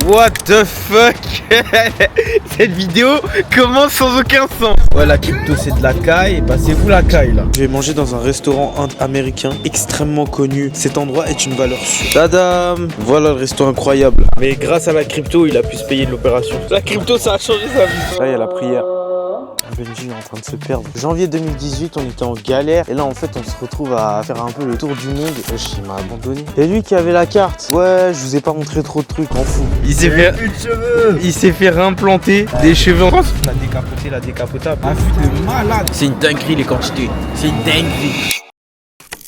What the fuck. Cette vidéo commence sans aucun sens. Ouais, la crypto c'est de la caille, bah c'est vous la caille là. Je vais manger dans un restaurant américain extrêmement connu. Cet endroit est une valeur sûre. Tadam. Voilà le resto incroyable. Mais grâce à la crypto, il a pu se payer de l'opération. La crypto ça a changé sa vie. Là il y a la prière. Benji est en train de se perdre. Janvier 2018, on était en galère. Et là, en fait, on se retrouve à faire un peu le tour du monde. Wesh, il m'a abandonné. Et lui qui avait la carte. Ouais, je vous ai pas montré trop de trucs, m'en fous. Il s'est fait réimplanter des cheveux en France. La décapotée, la décapotable. Un fut de malade. C'est une dinguerie, les quantités. C'est une dinguerie.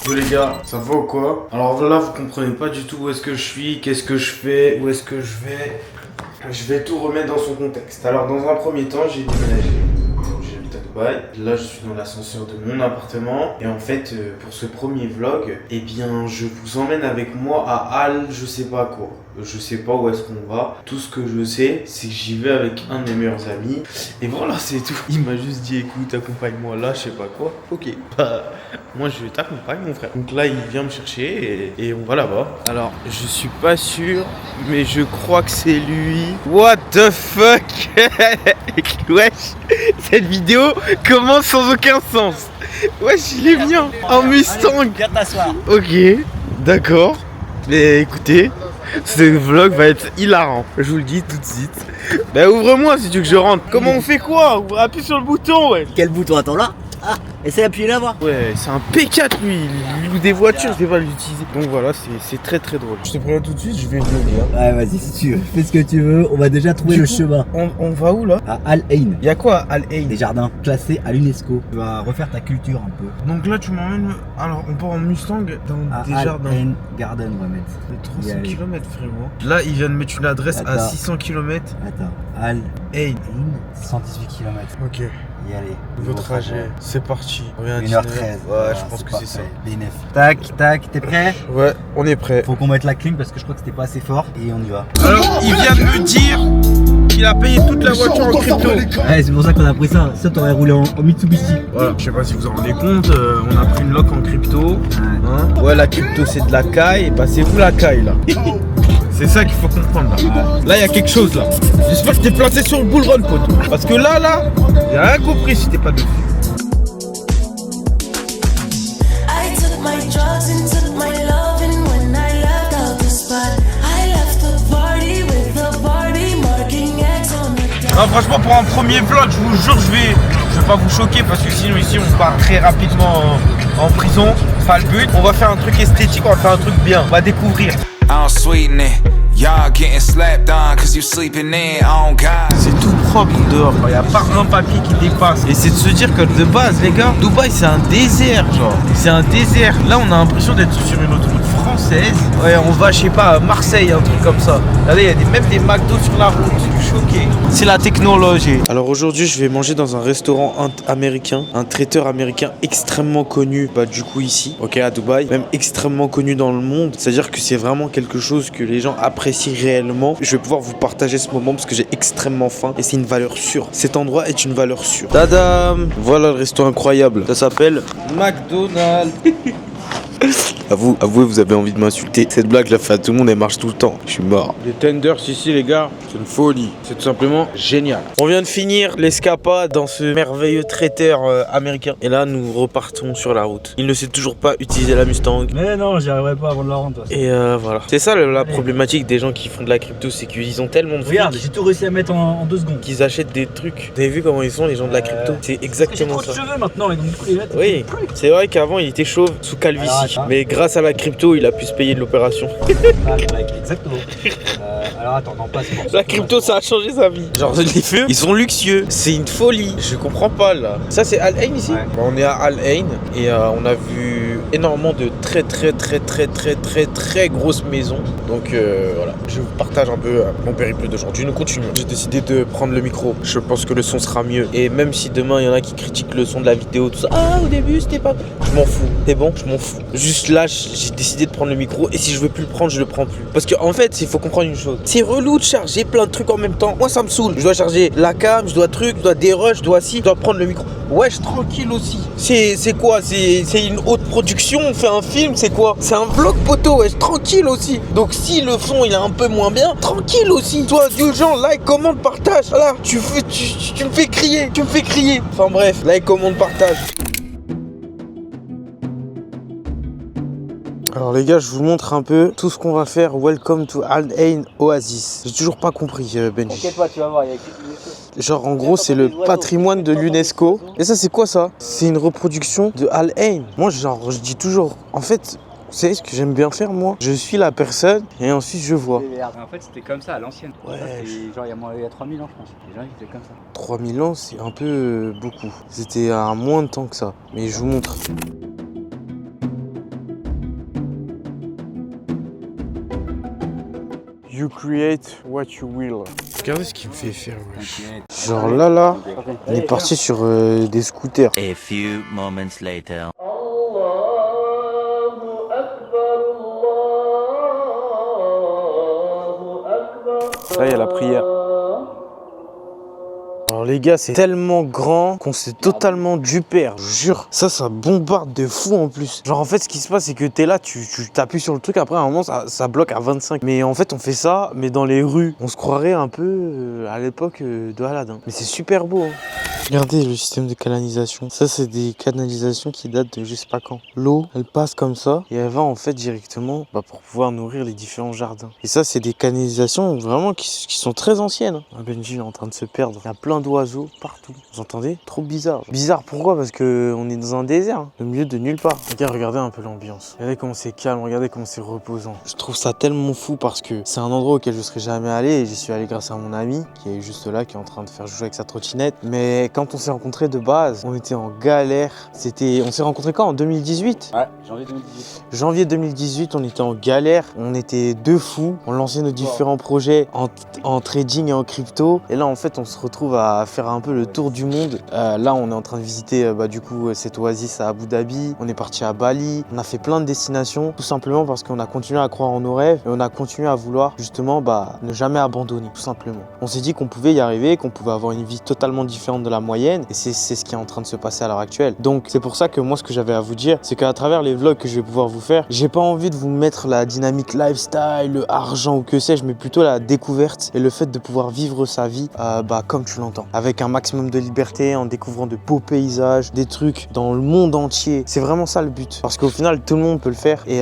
Yo les gars, ça va ou quoi? Alors là, vous comprenez pas du tout où est-ce que je suis, qu'est-ce que je fais, où est-ce que je vais. Je vais tout remettre dans son contexte. Alors, dans un premier temps, j'ai déménagé. Là je suis dans l'ascenseur de mon appartement et en fait pour ce premier vlog eh bien je vous emmène avec moi à Halle je sais pas quoi. Je sais pas où est-ce qu'on va. Tout ce que je sais c'est que j'y vais avec un de mes meilleurs amis. Et voilà c'est tout. Il m'a juste dit écoute accompagne-moi là je sais pas quoi. Ok bah moi je t'accompagne mon frère. Donc là il vient me chercher et on va là-bas. Alors je suis pas sûr mais je crois que c'est lui. What the fuck. Wesh. Cette vidéo commence sans aucun sens. Wesh il est bien en Mustang. Viens t'asseoir. Ok d'accord. Mais écoutez ce vlog va être hilarant. Je vous le dis tout de suite. Bah ouvre-moi si tu veux que je rentre. Comment on fait quoi? On appuie sur le bouton ouais. Quel bouton? Attends là. Ah, essaie d'appuyer là-bas. Ouais, c'est un P4 lui, il loue des voitures, je vais pas l'utiliser. Donc voilà, c'est très très drôle. Je te préviens tout de suite, je vais vlogger. Ouais, vas-y, si tu veux, fais ce que tu veux. On va déjà trouver le chemin. On va où là? À Al Ain. Y'a quoi à Al Ain? Des jardins classés à l'UNESCO. Tu vas refaire ta culture un peu. Donc là, tu m'emmènes. Alors, on part en Mustang dans à des Al jardins. Ain Garden, on va mettre. De 300 km, frérot. Là, il vient de mettre une adresse à 600 km. Attends, Al Ain. 118 km. Ok. Y aller. Nouveau trajet, c'est parti. 1h13. Ouais, je pense que c'est ça. BNF. Tac, tac, t'es prêt? Ouais, on est prêt. Faut qu'on mette la clim parce que je crois que c'était pas assez fort et on y va. Alors, il vient de me dire qu'il a payé toute la voiture en crypto. Ouais, c'est pour ça qu'on a pris ça. Ça, t'aurais roulé en Mitsubishi. Voilà, je sais pas si vous en rendez compte, on a pris une loc en crypto. Hein ouais, la crypto c'est de la caille, bah c'est vous la caille là. C'est ça qu'il faut comprendre là. Là, il y a quelque chose là. J'espère que t'es placé sur le bull run, pote. Parce que là, j'ai rien compris si t'es pas dessus. Non, franchement, pour un premier vlog, je vous jure, je vais pas vous choquer parce que sinon ici on part très rapidement en prison. C'est pas le but. On va faire un truc esthétique, on va faire un truc bien. On va découvrir. C'est tout propre dehors, il n'y a pas un papier qui dépasse. Et c'est de se dire que de base les gars, Dubaï c'est un désert genre. C'est un désert. Là on a l'impression d'être sur une autoroute française. Ouais on va je sais pas à Marseille, un truc comme ça. Là il y a même des McDo sur la route. Je suis choqué. C'est la technologie. Alors aujourd'hui je vais manger dans un restaurant américain, un traiteur américain extrêmement connu du coup ici, ok à Dubaï, même extrêmement connu dans le monde. C'est-à-dire que c'est vraiment quelque chose que les gens apprécient réellement. Je vais pouvoir vous partager ce moment parce que j'ai extrêmement faim et c'est une valeur sûre. Cet endroit est une valeur sûre. Tadam! Voilà le resto incroyable. Ça s'appelle McDonald's. Avouez, vous avez envie de m'insulter. Cette blague, je la fais à tout le monde, elle marche tout le temps. Je suis mort. Les tenders ici, les gars, c'est une folie. C'est tout simplement génial. On vient de finir l'escapade dans ce merveilleux traiteur américain. Et là, nous repartons sur la route. Il ne sait toujours pas utiliser la Mustang. Mais non, j'y arriverai pas avant de la rendre. Et voilà. C'est ça la problématique des gens qui font de la crypto, c'est qu'ils ont tellement de fric. Regarde, j'ai tout réussi à mettre en 2 secondes. Qu'ils achètent des trucs. Vous avez vu comment ils sont, les gens de la crypto? C'est exactement ça. J'ai trop de cheveux maintenant, et donc du coup, les lettres. Oui, c'est vrai qu'avant, il était chauve sous calvitie. Mais grâce à la crypto, il a pu se payer de l'opération. Exactement. Alors attends, non, pas la crypto, ça a changé sa vie. Genre, les feux, ils sont luxueux. C'est une folie. Je comprends pas là. Ça, c'est Al Ain ici? Ouais. On est à Al Ain et on a vu énormément de très grosses maisons. Donc voilà, je vous partage un peu mon périple d'aujourd'hui. Nous continuons. J'ai décidé de prendre le micro. Je pense que le son sera mieux. Et même si demain, il y en a qui critiquent le son de la vidéo, tout ça. Ah, au début, c'était pas... Je m'en fous. C'est bon? Je m'en fous. Juste là, j'ai décidé de prendre le micro et si je veux plus le prendre, je le prends plus. Parce qu'en fait, il faut comprendre une chose. C'est relou de charger plein de trucs en même temps. Moi, ça me saoule. Je dois charger la cam, je dois des rushs, je dois prendre le micro. Wesh, tranquille aussi. C'est quoi? C'est une haute production production, on fait un film, c'est quoi? C'est un vlog poteau, ouais, tranquille aussi. Donc si le son il est un peu moins bien, tranquille aussi. Toi, du genre, like, commente, partage. Voilà, tu me fais crier, tu me fais crier. Enfin bref, like, commente, partage. Alors les gars, je vous montre un peu tout ce qu'on va faire. Welcome to Al Ain Oasis. J'ai toujours pas compris, Benji. T'inquiète pas, tu vas voir, il y a Genre en gros c'est le patrimoine de l'UNESCO. Et ça c'est quoi ça? C'est une reproduction de Al Ain. Moi genre je dis toujours, en fait, vous savez ce que j'aime bien faire moi? Je suis la personne et ensuite je vois. En fait c'était comme ça à l'ancienne. Ouais. Genre il y a 3000 ans je pense. Les gens ils faisaient comme ça. 3000 ans c'est un peu beaucoup. C'était à moins de temps que ça. Mais je vous montre. You create what you will. Regardez ce qu'il me fait faire, wesh. Genre là, on est parti sur des scooters. A few moments later. Là, il y a la prière. Alors les gars, c'est tellement grand qu'on s'est totalement dupé, je jure. Ça bombarde de fou en plus. Genre en fait, ce qui se passe, c'est que t'es là, tu t'appuies sur le truc, après à un moment, ça bloque à 25. Mais en fait, on fait ça, mais dans les rues. On se croirait un peu à l'époque de Aladdin. Mais c'est super beau, hein. Regardez le système de canalisation. Ça, c'est des canalisations qui datent de je sais pas quand. L'eau, elle passe comme ça et elle va en fait directement pour pouvoir nourrir les différents jardins. Et ça, c'est des canalisations vraiment qui sont très anciennes. Ah, Benji est en train de se perdre. Il y a plein d'oiseaux partout. Vous entendez? Trop bizarre. Bizarre pourquoi? Parce que on est dans un désert, hein, au milieu de nulle part. Les gars, regardez un peu l'ambiance. Regardez comment c'est calme, regardez comment c'est reposant. Je trouve ça tellement fou parce que c'est un endroit auquel je serais jamais allé et j'y suis allé grâce à mon ami qui est juste là, qui est en train de faire jouer avec sa trottinette. Mais quand on s'est rencontrés de base, on était en galère. On s'est rencontrés quand? En 2018? Ouais, janvier 2018. Janvier 2018, on était en galère. On était deux fous. On lançait nos différents projets en trading et en crypto. Et là, en fait, on se retrouve à faire un peu le tour du monde. Là, on est en train de visiter du coup cette oasis à Abu Dhabi. On est parti à Bali. On a fait plein de destinations, tout simplement parce qu'on a continué à croire en nos rêves et on a continué à vouloir justement ne jamais abandonner, tout simplement. On s'est dit qu'on pouvait y arriver, qu'on pouvait avoir une vie totalement différente de la moyenne et c'est ce qui est en train de se passer à l'heure actuelle. Donc c'est pour ça que moi, ce que j'avais à vous dire, c'est qu'à travers les vlogs que je vais pouvoir vous faire, j'ai pas envie de vous mettre la dynamique lifestyle, le argent ou que sais-je, mais plutôt la découverte et le fait de pouvoir vivre sa vie comme tu l'entends, avec un maximum de liberté, en découvrant de beaux paysages, des trucs dans le monde entier. C'est vraiment ça le but, parce qu'au final tout le monde peut le faire et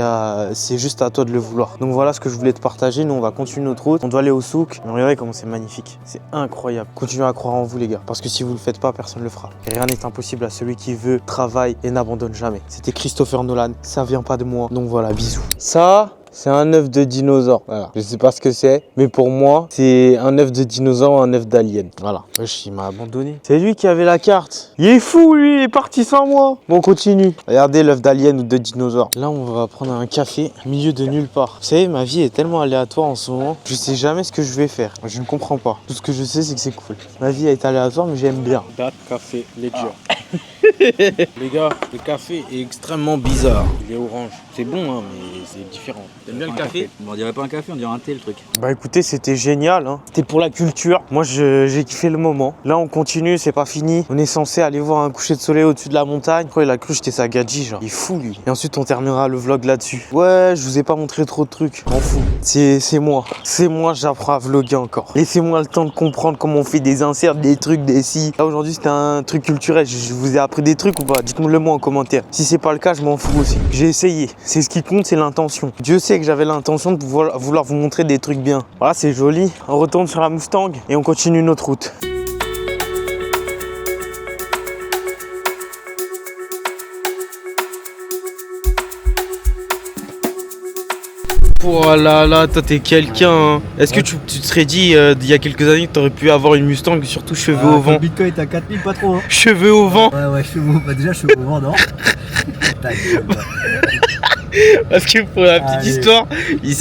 c'est juste à toi de le vouloir. Donc voilà ce que je voulais te partager. Nous on va continuer notre route, on doit aller au souk. Mais regardez comment c'est magnifique, c'est incroyable. Continuez à croire en vous les gars, parce que si vous le faites pas, personne le fera. Et rien n'est impossible à celui qui veut, travaille et n'abandonne jamais. C'était Christopher Nolan, ça vient pas de moi. Donc voilà, bisous. Ça, c'est un œuf de dinosaure. Voilà. Je sais pas ce que c'est, mais pour moi, c'est un œuf de dinosaure ou un œuf d'alien. Voilà. Wesh, il m'a abandonné. C'est lui qui avait la carte. Il est fou, lui, il est parti sans moi. Bon, on continue. Regardez l'œuf d'alien ou de dinosaure. Là, on va prendre un café au milieu de nulle part. Vous savez, ma vie est tellement aléatoire en ce moment. Je sais jamais ce que je vais faire. Je ne comprends pas. Tout ce que je sais, c'est que c'est cool. Ma vie est aléatoire, mais j'aime bien. That café ledger. Les gars, le café est extrêmement bizarre. Il est orange. C'est bon, hein, mais c'est différent. T'aimes bien le café? On dirait pas un café, on dirait un thé le truc. Bah écoutez, c'était génial, hein. C'était pour la culture. Moi, j'ai kiffé le moment. Là, on continue, c'est pas fini. On est censé aller voir un coucher de soleil au-dessus de la montagne. Après, il a cru que j'étais sa gadji, genre. Il est fou, lui. Et ensuite, on terminera le vlog là-dessus. Ouais, je vous ai pas montré trop de trucs. M'en fous. C'est moi. C'est moi, j'apprends à vlogger encore. Laissez-moi le temps de comprendre comment on fait des inserts, des trucs, des si. Là, aujourd'hui, c'était un truc culturel. Je vous ai appris des trucs ou pas? Dites-moi-le moi en commentaire. Si c'est pas le cas, je m'en fous aussi. J'ai essayé. C'est ce qui compte, c'est l'intention. Dieu sait que j'avais l'intention de vouloir vous montrer des trucs bien. Voilà, c'est joli. On retourne sur la Mustang et on continue notre route. Voilà, là, toi t'es quelqu'un. Hein. Est-ce que tu te serais dit il y a quelques années que t'aurais pu avoir une Mustang, surtout cheveux au vent? Le Bitcoin est à 4000, pas trop. Hein. Cheveux au vent. Ouais, cheveux. Bah déjà, cheveux au vent, non. Parce que pour la petite histoire, il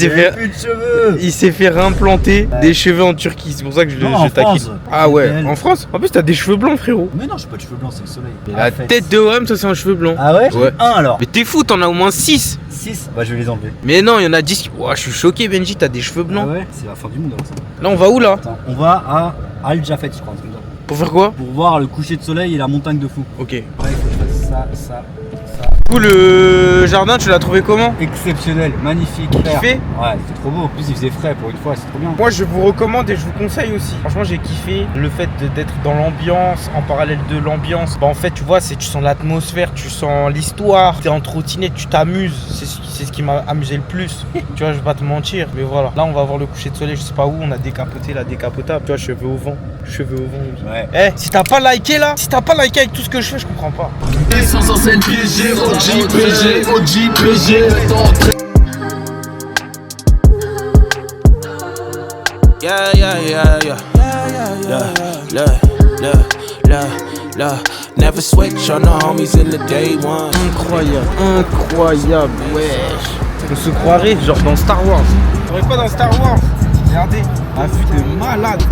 s'est fait réimplanter des cheveux en Turquie. C'est pour ça que je taquine. Ah ouais, en France? En plus, t'as des cheveux blancs, frérot. Mais non, j'ai pas de cheveux blancs, c'est le soleil. La tête de homme, ça c'est un cheveu blanc. Ah ouais? Un alors. Mais t'es fou, t'en as au moins 6. 6? Bah, je vais les enlever. Mais non, il y en a 10. Ouah, je suis choqué, Benji, t'as des cheveux blancs. Ah ouais, c'est la fin du monde alors ça. Là, on va où là? Attends, on va à Al Jafet, je crois. Pour faire quoi? Pour voir le coucher de soleil et la montagne de fou. Ok. Ouais, il faut que je fasse ça. coup, le jardin, tu l'as trouvé comment? Exceptionnel, magnifique. Kiffé? Ouais, c'était trop beau. En plus, il faisait frais pour une fois, c'est trop bien. Moi, je vous recommande et je vous conseille aussi. Franchement, j'ai kiffé le fait d'être dans l'ambiance, en parallèle de l'ambiance. Bah, en fait, tu vois, tu sens l'atmosphère, tu sens l'histoire. T'es en trottinette, tu t'amuses. C'est ce qui m'a amusé le plus. Tu vois, je vais pas te mentir. Mais voilà, là, on va voir le coucher de soleil. Je sais pas où. On a décapoté la décapotable. Tu vois, cheveux au vent. Cheveux au vent. Ouais. Eh, si t'as pas liké là, si t'as pas liké avec tout ce que je fais, je comprends pas. Sans ancienne PG, OG, PG, OG, PG. Yeah, yeah, yeah, yeah. Never switch on the homies in the day one. Incroyable, wesh. On se croirait genre dans Star Wars. On serait pas dans Star Wars. Regardez, un vue de malade.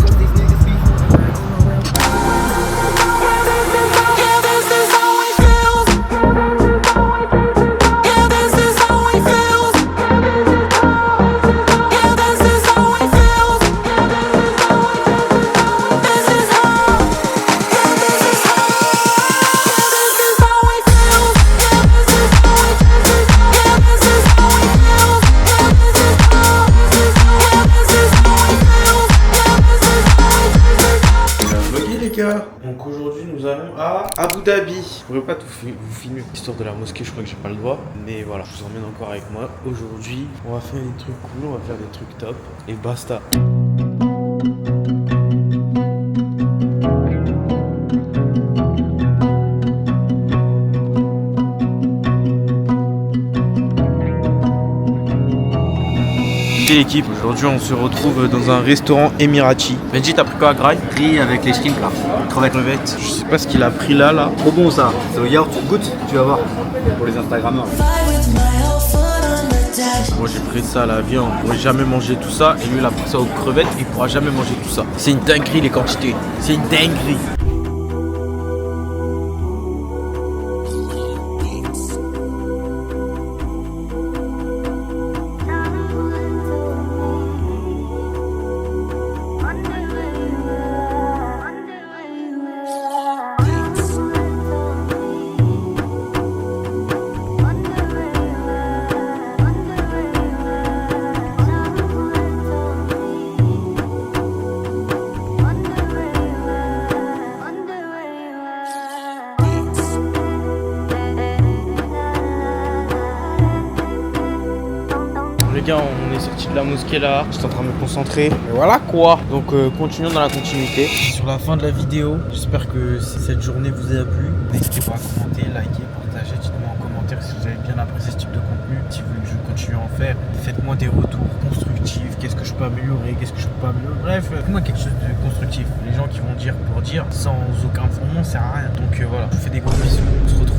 Donc aujourd'hui nous allons à Abu Dhabi. Je pourrais pas vous filmer l'histoire de la mosquée, je crois que j'ai pas le droit. Mais voilà, je vous emmène encore avec moi. Aujourd'hui on va faire des trucs cool, on va faire des trucs top. Et basta. L'équipe, aujourd'hui on se retrouve dans un restaurant émirati. Benji, t'as pris quoi à Graille? Riz avec les shrimps là. Crevettes. Je sais pas ce qu'il a pris là. Trop bon ça. C'est au yaourt, tu goûtes, tu vas voir. Pour les Instagrammeurs. Moi j'ai pris ça à la viande, on pourrait jamais manger tout ça. Et lui il a pris ça aux crevettes, il pourra jamais manger tout ça. C'est une dinguerie les quantités. C'est une dinguerie. Les gars, on est sorti de la mosquée là, j'étais en train de me concentrer. Et voilà quoi. Donc continuons dans la continuité. Sur la fin de la vidéo, j'espère que cette journée vous a plu. N'hésitez pas à commenter, liker, partager, dites-moi en commentaire si vous avez bien apprécié ce type de contenu. Si vous voulez que je continue à en faire, faites-moi des retours constructifs. Qu'est-ce que je peux améliorer, qu'est-ce que je peux pas améliorer. Bref, faites-moi quelque chose de constructif. Les gens qui vont dire pour dire sans aucun fondement, ça sert à rien. Donc voilà, je vous fais des gros bisous. On se retrouve